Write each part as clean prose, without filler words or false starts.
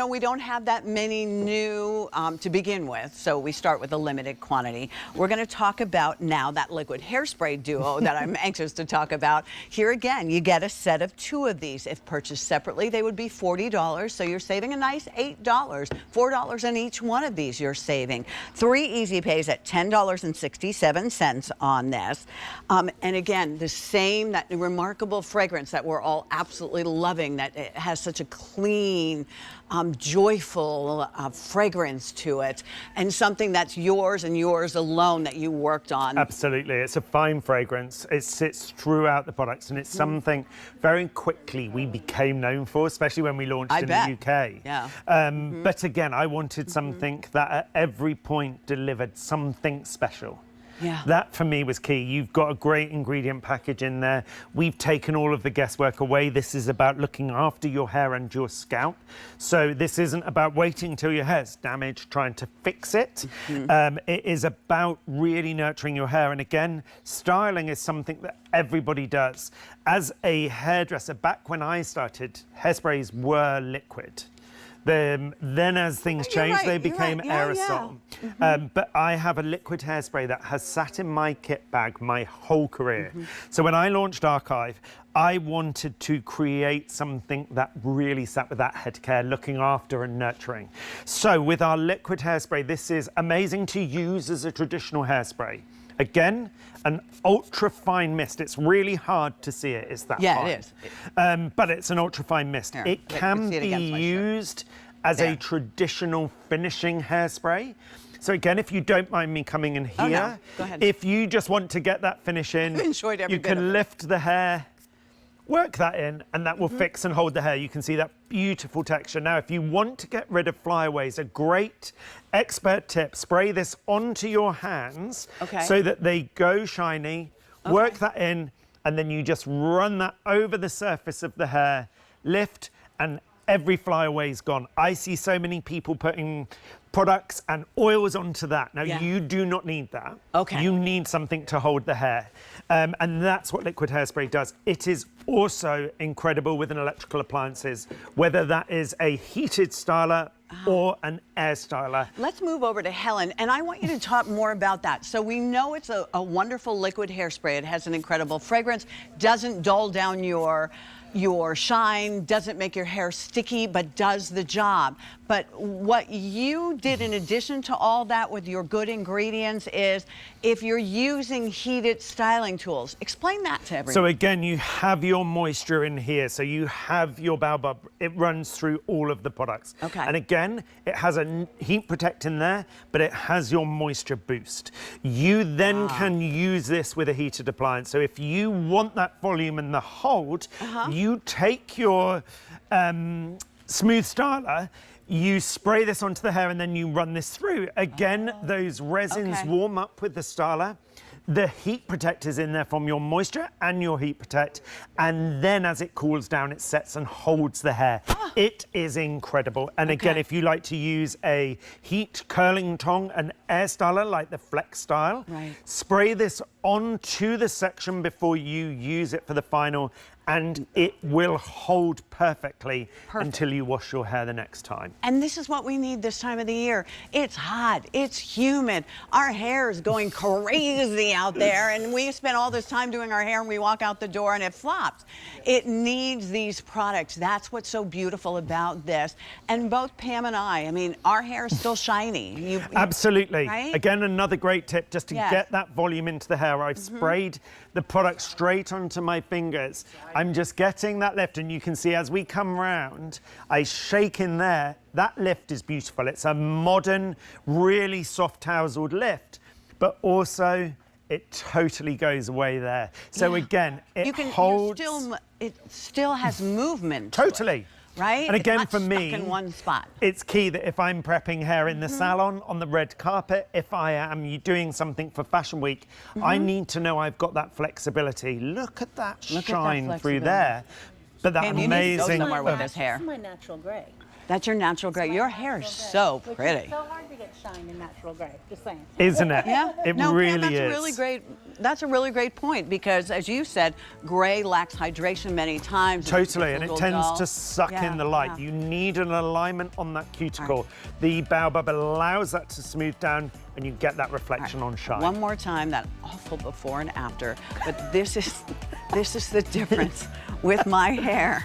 No, we don't have that many new to begin with, so we start with a limited quantity. We're going to talk about now that liquid hairspray duo that I'm anxious to talk about. Here again, you get a set of 2 of these. If purchased separately, they would be $40, so you're saving a nice $8. $4 in each one of these you're saving. 3 easy pays at $10.67 on this. And again, the same, that remarkable fragrance that we're all absolutely loving, that it has such a clean, joyful fragrance to it, and something that's yours and yours alone that you worked on. Absolutely, it's a fine fragrance. It sits throughout the products, and it's something very quickly we became known for, especially when we launched in the UK. Yeah. But again, I wanted something that at every point delivered something special. Yeah. That for me was key. You've got a great ingredient package in there. We've taken all of the guesswork away. This is about looking after your hair and your scalp. So this isn't about waiting until your hair's damaged, trying to fix it. It is about really nurturing your hair. And again, styling is something that everybody does. As a hairdresser, back when I started, hairsprays were liquid. Then as things changed, they became aerosol. But I have a liquid hairspray that has sat in my kit bag my whole career. So when I launched ARKIVE, I wanted to create something that really sat with that head care, looking after and nurturing. So with our liquid hairspray, this is amazing to use as a traditional hairspray. Again, an ultra fine mist. It's really hard to see it. It's that fine. Yeah, it is. But it's an ultra fine mist. Here, it can be used as a traditional finishing hairspray. So again, if you don't mind me coming in here, Go ahead. if you just want to get that finish in, Enjoyed every you bit of can it. lift the hair, work that in, and that will fix and hold the hair. You can see that beautiful texture. Now, if you want to get rid of flyaways, a great expert tip, spray this onto your hands so that they go shiny, work that in, and then you just run that over the surface of the hair, lift, and every flyaway's gone. I see so many people putting products and oils onto that. Now, you do not need that. You need something to hold the hair. And that's what liquid hairspray does. It is also incredible with an electrical appliances, whether that is a heated styler or an air styler. Let's move over to Helen, and I want you to talk more about that. So we know it's a wonderful liquid hairspray. It has an incredible fragrance, doesn't dull down your shine, doesn't make your hair sticky, but does the job. But what you did in addition to all that with your good ingredients is, if you're using heated styling tools, explain that to everyone. So again, you have your moisture in here. So you have your baobab. It runs through all of the products. And again, it has a heat protect in there, but it has your moisture boost. You then can use this with a heated appliance. So if you want that volume and the hold, you take your smooth styler, you spray this onto the hair, and then you run this through. Again, those resins warm up with the styler. The heat protect is in there from your moisture and your heat protect. And then as it cools down, it sets and holds the hair. It is incredible. And again, if you like to use a heat curling tong, an air styler like the Flex style, spray this onto the section before you use it for the final, and it will hold perfectly until you wash your hair the next time. And this is what we need this time of the year. It's hot, it's humid, our hair is going crazy out there, and we spend all this time doing our hair and we walk out the door and it flops. It needs these products. That's what's so beautiful about this. And both Pam and I mean, our hair is still shiny. Absolutely. Again, another great tip, just to get that volume into the hair. I've sprayed the product straight onto my fingers. I'm just getting that lift, and you can see as we come round, I shake in there. That lift is beautiful. It's a modern, really soft tousled lift, but also it totally goes away there. So again, it holds. It still has movement. Totally. Right? And again, it's for not me, stuck in one spot. It's key that if I'm prepping hair in the salon, on the red carpet, if I am doing something for Fashion Week, I need to know I've got that flexibility. Look at that shine through there. But that amazing. Somewhere with this hair. This is my natural gray. That's your natural gray. Your hair is so pretty. It's so hard to get shine in natural gray, just saying. Isn't it? Yeah, It no, really that's is. a really great. That's a really great point because, as you said, gray lacks hydration many times. Totally, and it tends dull. to suck Yeah, in the light. yeah. You need an alignment on that cuticle. The Baobab allows that to smooth down, and you get that reflection on shine. One more time, that awful before and after. But this is the difference with my hair.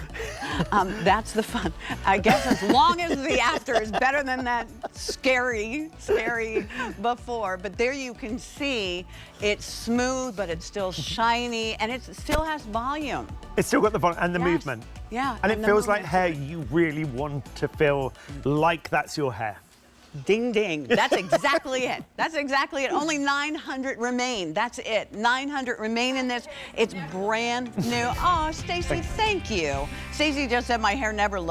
That's the fun. I guess as long as the after is better than that scary before. But there you can see it's smooth, but it's still shiny, and it still has volume. It's still got the volume and the Yes. movement. Yeah. And it the feels like movement. hair you really want to feel like that's your hair. Ding, ding. That's exactly it. That's exactly it. Only 900 remain. That's it. 900 remain in this. It's brand new. Oh, Stacey, thank you. Stacey just said my hair never looked